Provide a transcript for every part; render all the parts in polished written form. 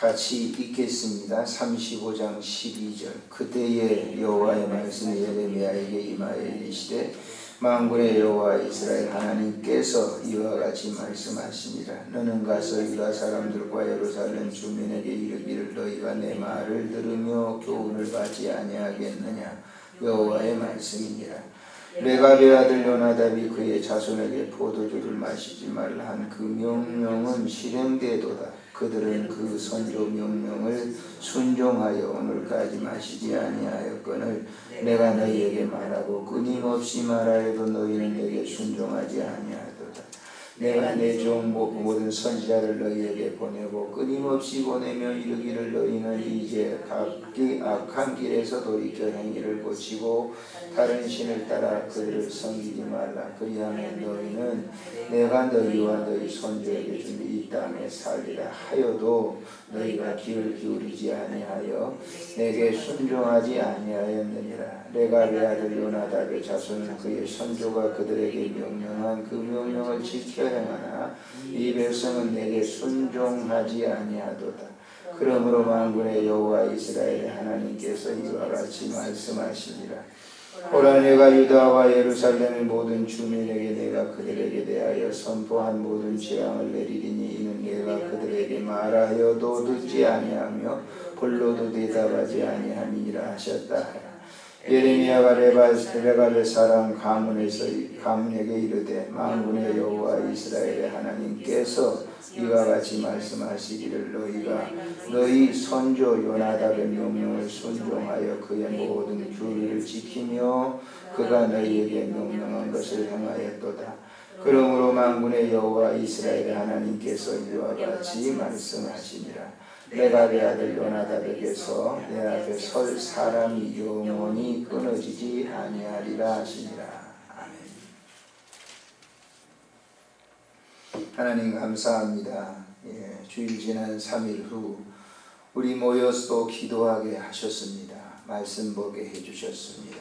같이 읽겠습니다. 35장 12절. 그때에 여호와의 말씀이 예레미야에게 임하여 이르시되 만군의 여호와 이스라엘 하나님께서 이와 같이 말씀하시니라. 너는 가서 유다 사람들과 예루살렘 주민에게 이르기를 너희가 내 말을 들으며 교훈을 받지 아니하겠느냐. 여호와의 말씀이니라. 레갑의 아들 요나답이 그의 자손에게 포도주를 마시지 말라 한 그 명령은 실행되도다. 그들은 그 선조 명령을 순종하여 오늘까지 마시지 아니하였거늘 내가 너희에게 말하고 끊임없이 말하여도 너희는 내게 순종하지 아니하도다. 내가 내 종 모든 선지자를 너희에게 보내고 끊임없이 보내며 이르기를 너희는 이제 각기 악한 길에서 돌이켜 행위를 고치고 다른 신을 따라 그들을 섬기지 말라. 그리하면 너희는 내가 너희와 너희 손주에게 준 이 땅에 살리라 하여도 너희가 귀를 기울이지 아니하여 내게 순종하지 아니하였느니라. 레갑의 아들 요나답의 자손은 그의 선조가 그들에게 명령한 그 명령을 지켜 행하나 이 백성은 내게 순종하지 아니하도다. 그러므로 만군의 여호와 이스라엘의 하나님께서 이와 같이 말씀하시니라. 오라 내가 유다와 예루살렘의 모든 주민에게 내가 그들에게 대하여 선포한 모든 재앙을 내리리니 이는 내가 그들에게 말하여도 듣지 아니하며 불러도 대답하지 아니함이니라 하셨다. 예레미야가 레갑의 사람 가문에게 이르되 만군의 여호와 이스라엘의 하나님께서 이와 같이 말씀하시기를 너희가 너희 선조 요나답의 명령을 순종하여 그의 모든 규례를 지키며 그가 너희에게 명령한 것을 행하였도다. 그러므로 만군의 여호와 이스라엘의 하나님께서 이와 같이 말씀하시니라. 레갑의 아들 요나답에게서 내 앞에 설 사람이 영원히 끊어지지 아니하리라 하시니라. 아멘. 하나님 감사합니다. 주일 지난 3일 후 우리 모여서 또 기도하게 하셨습니다. 말씀 보게 해주셨습니다.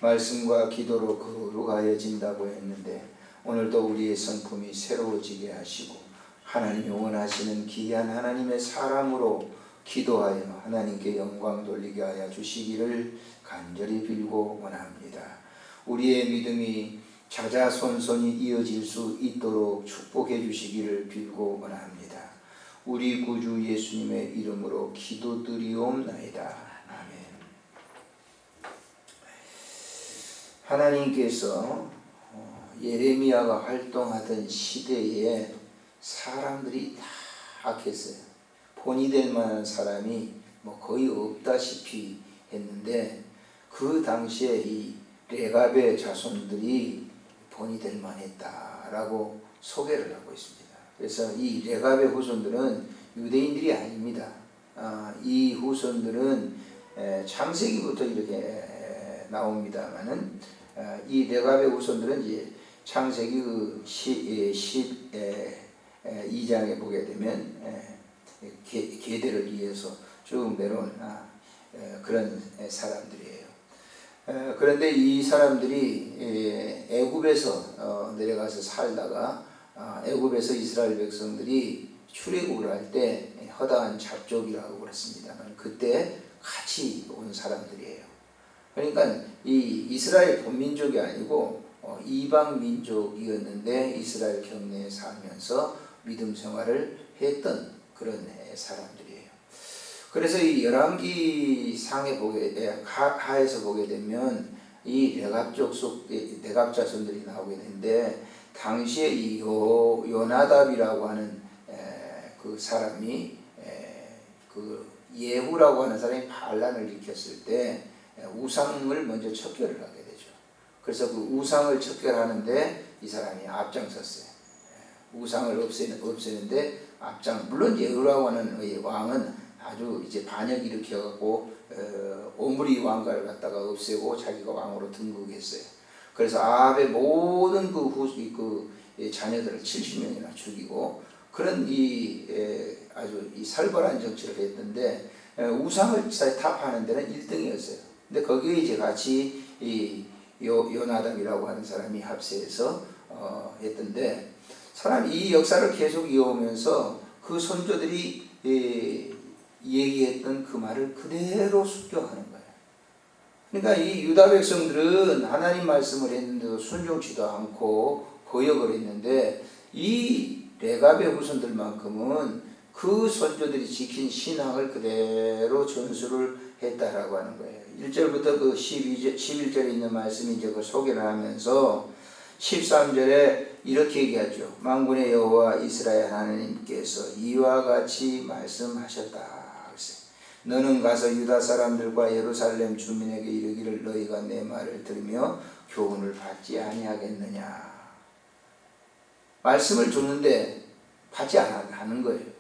말씀과 기도로 거룩하여진다고 했는데 오늘도 우리의 성품이 새로워지게 하시고 하나님이 원하시는 귀한 하나님의 사람으로 기도하여 하나님께 영광 돌리게 하여 주시기를 간절히 빌고 원합니다. 우리의 믿음이 자자손손이 이어질 수 있도록 축복해 주시기를 빌고 원합니다. 우리 구주 예수님의 이름으로 기도드리옵나이다. 아멘. 하나님께서 예레미야가 활동하던 시대에 사람들이 다 악했어요. 본이 될 만한 사람이 거의 없다시피 했는데 그 당시에 이 레갑의 자손들이 본이 될 만했다라고 소개를 하고 있습니다. 그래서 이 레갑의 후손들은 유대인들이 아닙니다. 이 후손들은 창세기부터 이렇게 나옵니다만은 이 레갑의 후손들은 이제 창세기 2장에 보게 되면 계대를 위해서 쭉 내려온 그런 사람들이에요. 그런데 이 사람들이 애굽에서 내려가서 살다가 애굽에서 이스라엘 백성들이 출애굽을 할 때 허다한 잡족이라고 그랬습니다만 그때 같이 온 사람들이에요. 그러니까 이 이스라엘 본민족이 아니고 이방 민족이었는데 이스라엘 경내에 살면서 믿음 생활을 했던 그런 사람들이에요. 그래서 이 열왕기 상에 하에서 보게 되면 이 레갑 자손들이 나오게 되는데 당시에 이 요나답이라고 하는 그 사람이 그 예후라고 하는 사람이 반란을 일으켰을 때 우상을 먼저 척결을 하게 되죠. 그래서 그 우상을 척결하는데 이 사람이 앞장섰어요. 우상을 없애는데 물론 예후라고 하는 왕은 아주 이제 반역 일으켜갖고 오므리 왕가를 갖다가 없애고 자기가 왕으로 등극했어요. 그래서 아합의 모든 그 자녀들을 70명이나 죽이고 그런 아주 살벌한 정치를 했는데 우상을 타파하는 데는 1등이었어요. 근데 거기에 이제 같이 이 요나답이라고 하는 사람이 합세해서 했던데 이 역사를 계속 이어오면서 그 선조들이 얘기했던 그 말을 그대로 습격하는 거예요. 그러니까 이 유다 백성들은 하나님 말씀을 했는데도 순종치도 않고 거역을 했는데 이 레갑의 후손들만큼은 그 선조들이 지킨 신앙을 그대로 전수를 했다라고 하는 거예요. 1절부터 그 11절에 있는 말씀이 이제 그 소개를 하면서 13절에 이렇게 얘기하죠. 만군의 여호와 이스라엘 하나님께서 이와 같이 말씀하셨다. 너는 가서 유다 사람들과 예루살렘 주민에게 이르기를 너희가 내 말을 들으며 교훈을 받지 아니하겠느냐. 말씀을 줬는데 받지 않는 거예요.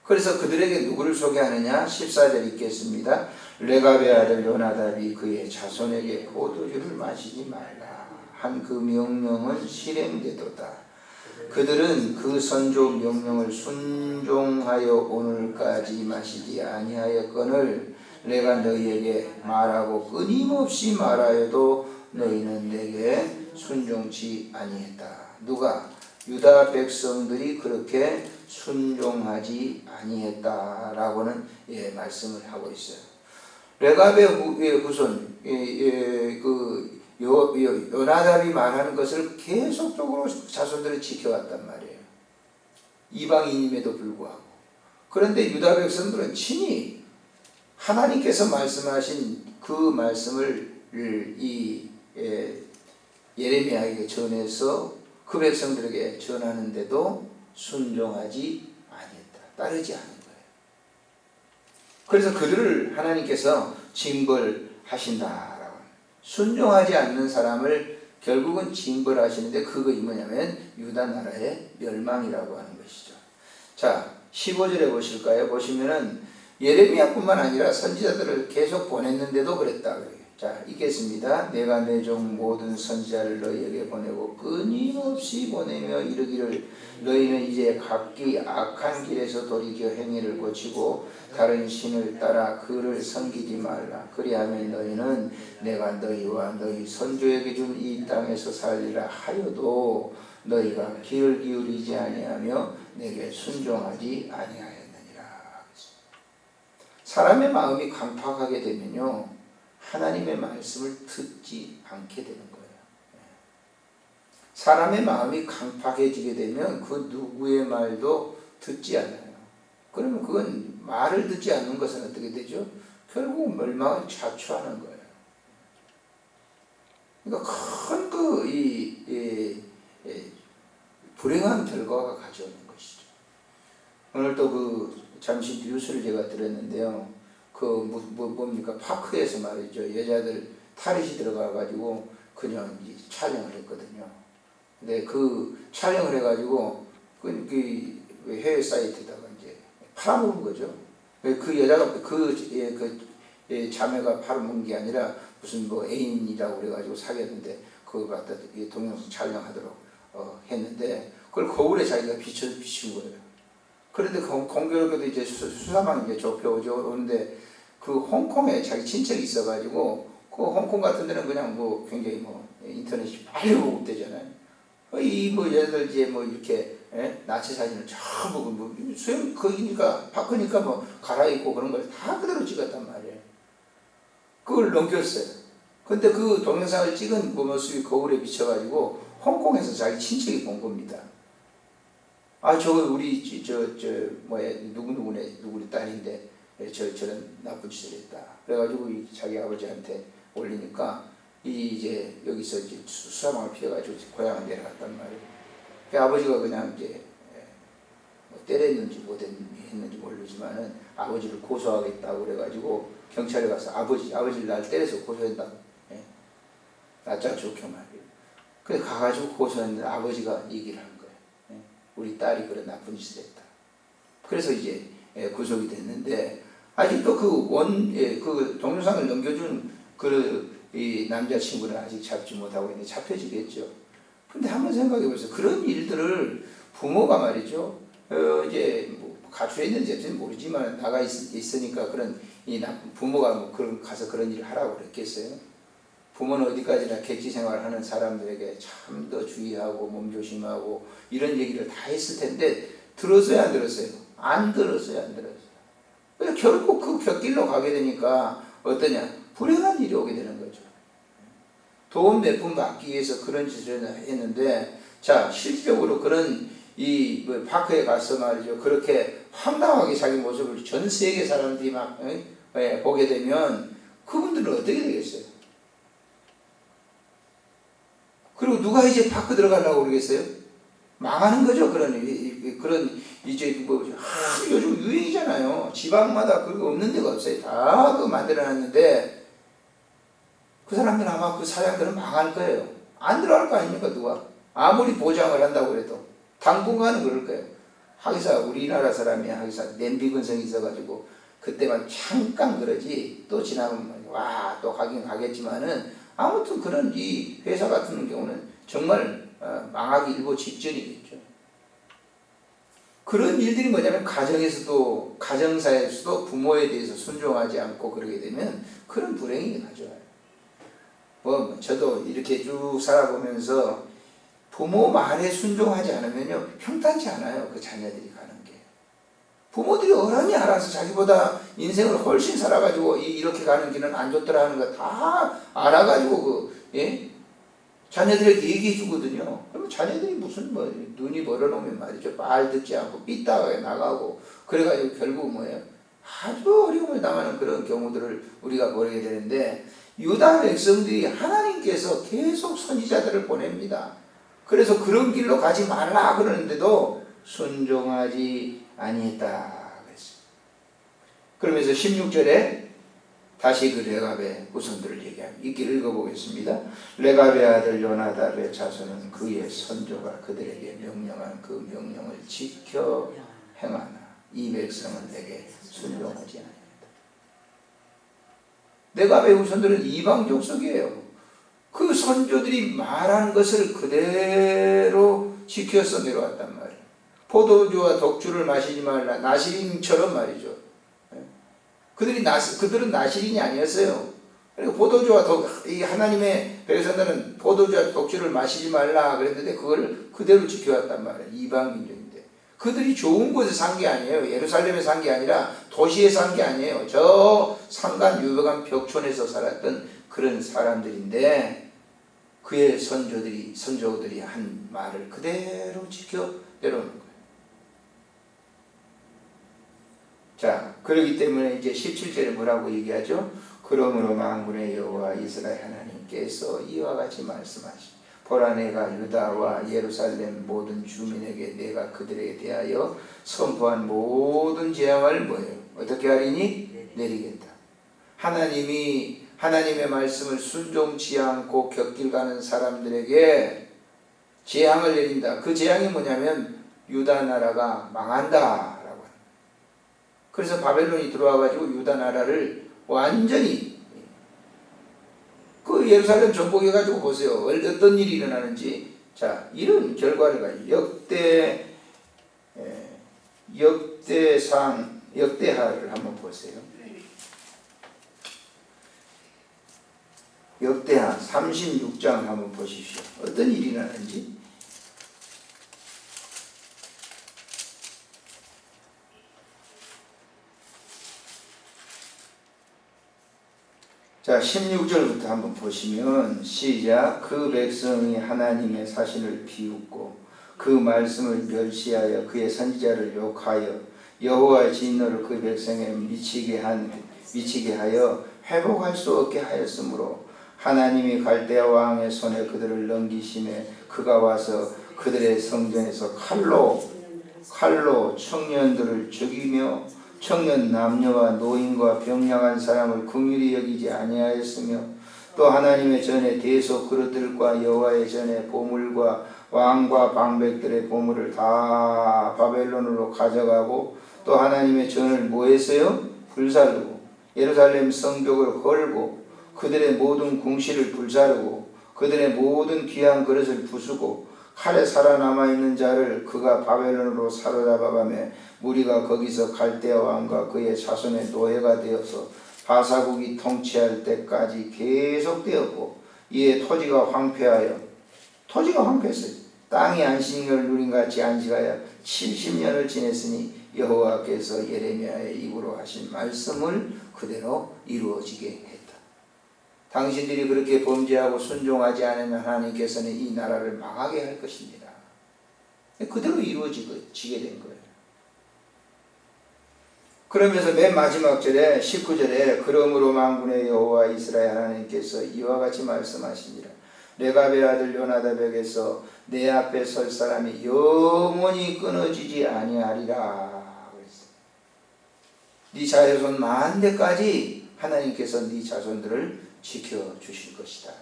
그래서 그들에게 누구를 소개하느냐? 14절 읽겠습니다. 레갑의 아들 요나답이 그의 자손에게 포도주를 마시지 말라 한 그 명령은 실행되도다. 그들은 그 선조 명령을 순종하여 오늘까지 마시지 아니하였거늘 내가 너희에게 말하고 끊임없이 말하여도 너희는 내게 순종치 아니했다. 누가? 유다 백성들이 그렇게 순종하지 아니했다라고는 말씀을 하고 있어요. 레갑의 후손 요나답이 말하는 것을 계속적으로 자손들이 지켜왔단 말이에요. 이방인임에도 불구하고. 그런데 유다 백성들은 친히 하나님께서 말씀하신 그 말씀을 예레미야에게 전해서 그 백성들에게 전하는데도 순종하지 아니했다. 따르지 않은 거예요. 그래서 그들을 하나님께서 징벌하신다라고. 순종하지 않는 사람을 결국은 징벌하시는데 그것이 뭐냐면 유다 나라의 멸망이라고 하는 것이죠. 자, 15절에 보실까요? 보시면은 예레미야뿐만 아니라 선지자들을 계속 보냈는데도 그랬다. 자, 읽겠습니다. 내가 내 종 모든 선지자를 너희에게 보내고 끊임없이 보내며 이르기를 너희는 이제 각기 악한 길에서 돌이켜 행위를 고치고 다른 신을 따라 그를 섬기지 말라. 그리하면 너희는 내가 너희와 너희 선조에게 준 이 땅에서 살리라 하여도 너희가 귀를 기울이지 아니하며 내게 순종하지 아니하였느니라. 사람의 마음이 강팍하게 되면요 하나님의 말씀을 듣지 않게 되는 거예요. 사람의 마음이 강팍해지게 되면 그 누구의 말도 듣지 않아요. 그러면 그건 말을 듣지 않는 것은 어떻게 되죠? 결국 멸망을 자초하는 거예요. 그러니까 큰 불행한 결과가 가져오는 것이죠. 오늘 또 잠시 뉴스를 제가 들었는데요. 뭡니까? 파크에서 말이죠. 여자들 탈의시 들어가가지고 그냥 촬영을 했거든요. 근데 그 촬영을 해가지고 그 해외 사이트에다가 이제 팔아먹은 거죠. 그 여자가 자매가 팔아먹은 게 아니라 무슨 애인이라고 그래가지고 사귀었는데 그걸 갖다 동영상 촬영하도록 했는데 그걸 거울에 자기가 비춘 거예요. 그런데 공교롭게도 이제 수사망이 이제 좁혀오는데 그 홍콩에 자기 친척이 있어가지고 그 홍콩 같은 데는 그냥 굉장히 인터넷이 빨리 보급되잖아요. 여자들 이제 이렇게 나치 사진을 전부 수영 거기니까 바꾸니까 갈아입고 그런 걸 다 그대로 찍었단 말이에요. 그걸 넘겼어요. 근데 그 동영상을 찍은 그 모습이 거울에 비쳐가지고 홍콩에서 자기 친척이 본 겁니다. 저거 우리 누구네 딸인데 저런 나쁜 짓을 했다. 그래가지고 자기 아버지한테 올리니까 이제 여기서 이제 수사망을 피해가지고 고향을 내려갔단 말이에요. 그 아버지가 그냥 이제 때렸는지 못했는지 모르지만은 아버지를 고소하겠다고 그래가지고 경찰에 가서 아버지를 날 때려서 고소한다고. 낯짝 좋게 말이에요. 그래서 가가지고 고소했는데 아버지가 얘기를 한 거예요. 우리 딸이 그런 나쁜 짓을 했다. 그래서 이제 구속이 됐는데 아직도 그 동영상을 넘겨준 이 남자친구는 아직 잡지 못하고 있는데 잡혀지겠죠. 근데 한번 생각해 보세요. 그런 일들을 부모가 말이죠. 이제 가출했는지 어쩐지 모르지만 나가 있으니까 부모가 가서 그런 일을 하라고 그랬겠어요. 부모는 어디까지나 객지 생활을 하는 사람들에게 참 더 주의하고 몸조심하고 이런 얘기를 다 했을 텐데 들었어요, 안 들었어요? 안 들었어요. 그래서 결국 그 곁길로 가게 되니까 어떠냐? 불행한 일이 오게 되는 거죠. 돈 몇 푼 받기 위해서 그런 짓을 했는데, 자, 실질적으로 그런 이 파크에 가서 말이죠. 그렇게 황당하게 자기 모습을 전 세계 사람들이 막 보게 되면 그분들은 어떻게 되겠어요? 그리고 누가 이제 파크 들어가려고 그러겠어요? 망하는 거죠. 그런 이제 요즘 유행이잖아요. 지방마다 그거 없는 데가 없어요. 다 그거 만들어놨는데 그 사람들은 아마 그 사장들은 망할 거예요. 안 들어갈 거 아닙니까, 누가? 아무리 보장을 한다고 해도 당분간은 그럴 거예요. 하기사 우리나라 사람이 하기사 냄비 근성이 있어가지고 그때만 잠깐 그러지, 또 지나면 와 또 가긴 가겠지만은 아무튼 그런 이 회사 같은 경우는 정말 망하기 일보 직전이겠죠. 그런 일들이 뭐냐면 가정에서도, 가정사에서도 부모에 대해서 순종하지 않고 그러게 되면 그런 불행이 가져와요. 저도 이렇게 쭉 살아보면서 부모 말에 순종하지 않으면요, 평탄치 않아요. 그 자녀들이 가는 게. 부모들이 어른이 알아서 자기보다 인생을 훨씬 살아가지고 이렇게 가는 길은 안 좋더라 하는 거 다 알아가지고 자녀들에게 얘기해 주거든요. 그러면 자녀들이 무슨 눈이 멀어놓으면 말이죠. 말 듣지 않고 삐딱하게 나가고 그래가지고 결국 뭐예요? 아주 어려움을 당하는 그런 경우들을 우리가 보게 되는데, 유다 백성들이 하나님께서 계속 선지자들을 보냅니다. 그래서 그런 길로 가지 말라 그러는데도 순종하지 아니했다 그랬어요. 그러면서 16절에 다시 그 레갑의 후손들을 얘기합니다. 이 길 읽어보겠습니다. 레갑의 아들 요나답의 자손은 그의 선조가 그들에게 명령한 그 명령을 지켜 행하나 이 백성은 내게 순종하지 아니했다. 레갑의 후손들은 이방 족속이에요. 그 선조들이 말한 것을 그대로 지켜서 내려왔단 말이에요. 포도주와 독주를 마시지 말라. 나시린처럼 말이죠. 그들은 나시린이 아니었어요. 그리고 포도주와 이 하나님의 백성들은 포도주와 독주를 마시지 말라 그랬는데 그걸 그대로 지켜왔단 말이에요. 이방 민족인데. 그들이 좋은 곳에 산 게 아니에요. 예루살렘에 산 게 아니라 도시에 산 게 아니에요. 저 산간 유벽한 벽촌에서 살았던 그런 사람들인데 그의 선조들이 한 말을 그대로 지켜 내려오는 거예요. 자, 그렇기 때문에 이제 17절에 뭐라고 얘기하죠? 그러므로 만군의 여호와 이스라엘 하나님께서 이와 같이 말씀하시니 보라 내가 유다와 예루살렘 모든 주민에게 내가 그들에 대하여 선포한 모든 재앙을 뭐예요? 어떻게 하리니? 내리겠다. 하나님의 말씀을 순종치 않고 곁길 가는 사람들에게 재앙을 내린다. 그 재앙이 뭐냐면 유다 나라가 망한다. 그래서 바벨론이 들어와가지고 유다 나라를 완전히 그 예루살렘 정복해가지고 보세요. 어떤 일이 일어나는지. 자, 이런 결과를 가지고 역대하를 한번 보세요. 역대하 36장 한번 보십시오. 어떤 일이 일어나는지. 자, 16절부터 한번 보시면 시작. 그 백성이 하나님의 사신을 비웃고 그 말씀을 멸시하여 그의 선지자를 욕하여 여호와의 진노를 그 백성에 미치게 하여 회복할 수 없게 하였으므로 하나님이 갈대아 왕의 손에 그들을 넘기심에 그가 와서 그들의 성전에서 칼로 청년들을 죽이며 청년 남녀와 노인과 병약한 사람을 긍휼히 여기지 아니하였으며 또 하나님의 전에 대속 그릇들과 여호와의 전에 보물과 왕과 방백들의 보물을 다 바벨론으로 가져가고 또 하나님의 전을 뭐 했어요? 불사르고 예루살렘 성벽을 헐고 그들의 모든 궁실을 불사르고 그들의 모든 귀한 그릇을 부수고 칼에 살아남아있는 자를 그가 바벨론으로 사로잡아가며 무리가 거기서 갈대아 왕과 그의 자손의 노예가 되어서 바사국이 통치할 때까지 계속되었고 이에 토지가 황폐했어요. 땅이 안식년을 누린 같이 안식하여 70년을 지냈으니 여호와께서 예레미야의 입으로 하신 말씀을 그대로 이루어지게 했다. 당신들이 그렇게 범죄하고 순종하지 않으면 하나님께서는 이 나라를 망하게 할 것입니다. 그대로 이루어지게 된 거예요. 그러면서 맨 마지막 절에 19절에 그러므로 만군의 여호와 이스라엘 하나님께서 이와 같이 말씀하시니라. 레갑의 아들 요나답에게서 내 앞에 설 사람이 영원히 끊어지지 아니하리라. 네 자손 만대까지 하나님께서 네 자손들을 지켜주실 것이다.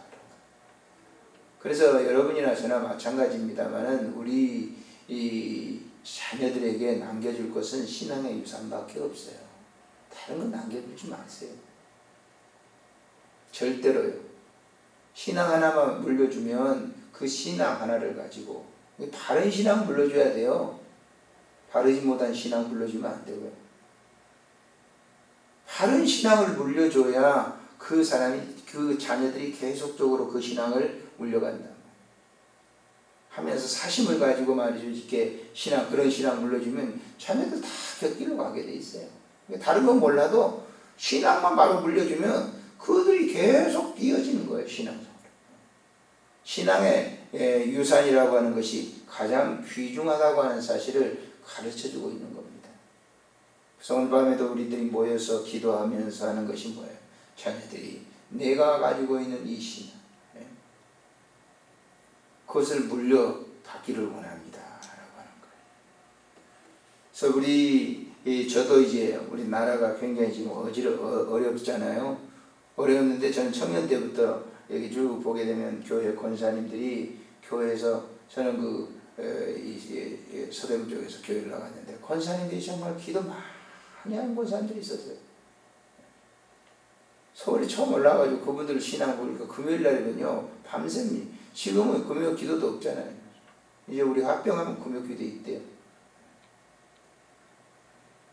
그래서 여러분이나 저나 마찬가지입니다만은 우리 이 자녀들에게 남겨줄 것은 신앙의 유산밖에 없어요. 다른 건 남겨두지 마세요. 절대로요. 신앙 하나만 물려주면 그 신앙 하나를 가지고 바른 신앙 물려줘야 돼요. 바르지 못한 신앙 물려주면 안 되고요. 바른 신앙을 물려줘야 그 사람이, 그 자녀들이 계속적으로 그 신앙을 물려간다. 하면서 사심을 가지고 말이죠. 이렇게 신앙, 그런 신앙 물려주면 자녀들 다 곁길로 가게 돼 있어요. 다른 건 몰라도 신앙만 바로 물려주면 그들이 계속 이어지는 거예요. 신앙적으로. 신앙의 유산이라고 하는 것이 가장 귀중하다고 하는 사실을 가르쳐주고 있는 겁니다. 그래서 오늘 밤에도 우리들이 모여서 기도하면서 하는 것이 뭐예요? 자녀들이 내가 가지고 있는 이 신앙, 그것을 물려받기를 원합니다. 라고 하는 거예요. 그래서 저도 이제 우리 나라가 굉장히 지금 어렵잖아요. 어려웠는데 저는 청년 때부터 여기 쭉 보게 되면 교회 권사님들이 교회에서 저는 서대문 쪽에서 교회를 나갔는데 권사님들이 정말 기도 많이 하는 권사님들이 있었어요. 서울에 처음 올라와가지고 그분들 신앙 보니까 금요일 날이면요 밤샘이. 지금은 금요 기도도 없잖아요. 이제 우리 합병하면 금요 기도 있대요.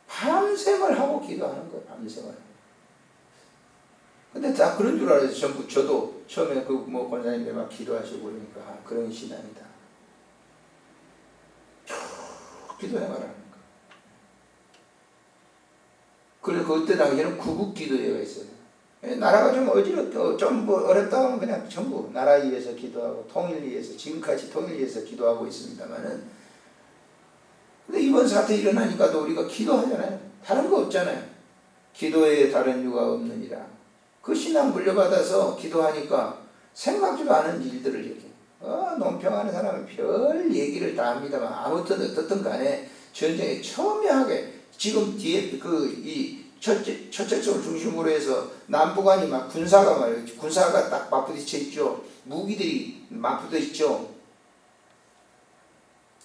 밤샘을 하고 기도하는 거예요. 밤샘을. 근데 다 그런 줄 알아요. 전부 저도 처음에 권사님들 막 기도하시고 그러니까 그런 신앙이다. 쭉 기도해가라는 거예요. 그래서 그때 당시에는 구국 기도회가 있어요. 나라가 좀 좀 어렵다 하면 그냥 전부 나라 위해서 기도하고 통일 위해서, 지금까지 통일 위해서 기도하고 있습니다만은, 근데 이번 사태 일어나니까도 우리가 기도하잖아요. 다른 거 없잖아요. 기도에 다른 이유가 없느니라. 그 신앙 물려받아서 기도하니까 생각지도 않은 일들을 얘기해. 논평하는 사람은 별 얘기를 다 합니다만, 아무튼 어떻든 간에 전쟁에 첨예하게 지금 뒤에 첫째 쪽을 중심으로 해서 남북한이 막 군사가 딱 맞부딪혀 있죠. 무기들이 맞붙어 있죠.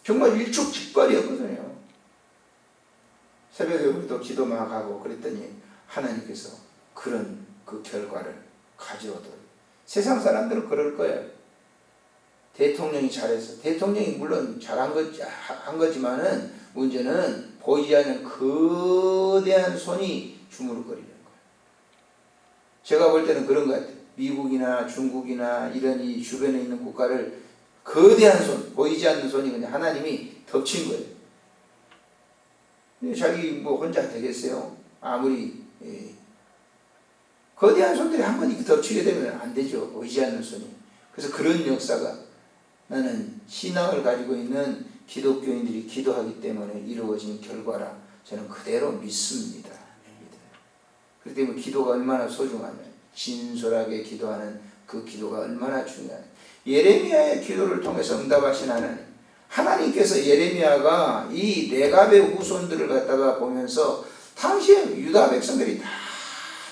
정말 일촉즉발이었거든요. 새벽에 우리도 기도 막 하고 그랬더니 하나님께서 그런 그 결과를 가져오도록. 세상 사람들은 그럴 거예요. 대통령이 잘해서, 대통령이 물론 잘한 거지만은 문제는 보이지 않는 거대한 손이 주무르거리는 거예요. 제가 볼 때는 그런 것 같아요. 미국이나 중국이나 이런 이 주변에 있는 국가를 거대한 손, 보이지 않는 손이 그냥 하나님이 덮친 거예요. 근데 자기 혼자 되겠어요? 아무리 거대한 손들이 한 번 덮치게 되면 안 되죠. 보이지 않는 손이. 그래서 그런 역사가 나는 신앙을 가지고 있는 기독교인들이 기도하기 때문에 이루어진 결과라 저는 그대로 믿습니다. 그렇기 때문에 기도가 얼마나 소중하냐, 진솔하게 기도하는 그 기도가 얼마나 중요하냐. 예레미야의 기도를 통해서 응답하신 하나님께서 예레미야가 이 레갑의 후손들을 갖다가 보면서 당시에 유다 백성들이 다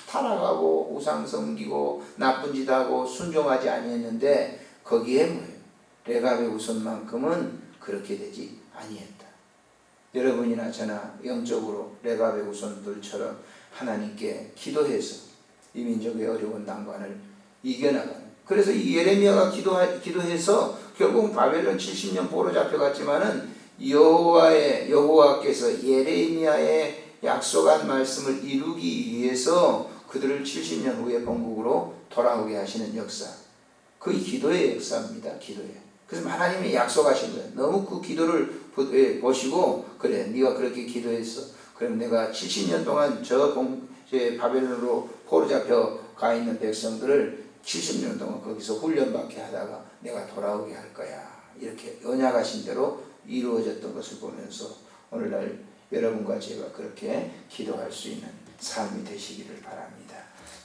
타락하고 우상 섬기고 나쁜 짓 하고 순종하지 아니했는데 거기에 뭐예요? 레갑의 후손만큼은 그렇게 되지 아니했다. 여러분이나 저나 영적으로 레갑의 후손들처럼 하나님께 기도해서 이 민족의 어려운 난관을 이겨나가는. 그래서 이 예레미야가 기도해서 결국 바벨론 70년 포로 잡혀갔지만은 여호와께서 예레미야의 약속한 말씀을 이루기 위해서 그들을 70년 후에 본국으로 돌아오게 하시는 역사. 그게 기도의 역사입니다. 기도예요. 그래서 하나님이 약속하신 거예요. 너무 그 기도를 보시고 그래 네가 그렇게 기도했어. 그럼 내가 70년 동안 바벨론으로 포로 잡혀 가 있는 백성들을 70년 동안 거기서 훈련받게 하다가 내가 돌아오게 할 거야. 이렇게 언약하신 대로 이루어졌던 것을 보면서 오늘날 여러분과 제가 그렇게 기도할 수 있는 삶이 되시기를 바랍니다.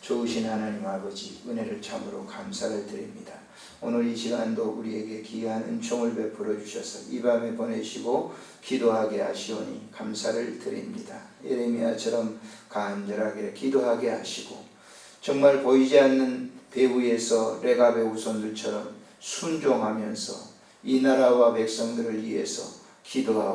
좋으신 하나님 아버지 은혜를 참으로 감사를 드립니다. 오늘 이 시간도 우리에게 귀한 은총을 베풀어 주셔서 이 밤에 보내시고 기도하게 하시오니 감사를 드립니다. 예레미야처럼 간절하게 기도하게 하시고 정말 보이지 않는 배후에서 레갑의 후손들처럼 순종하면서 이 나라와 백성들을 위해서 기도하고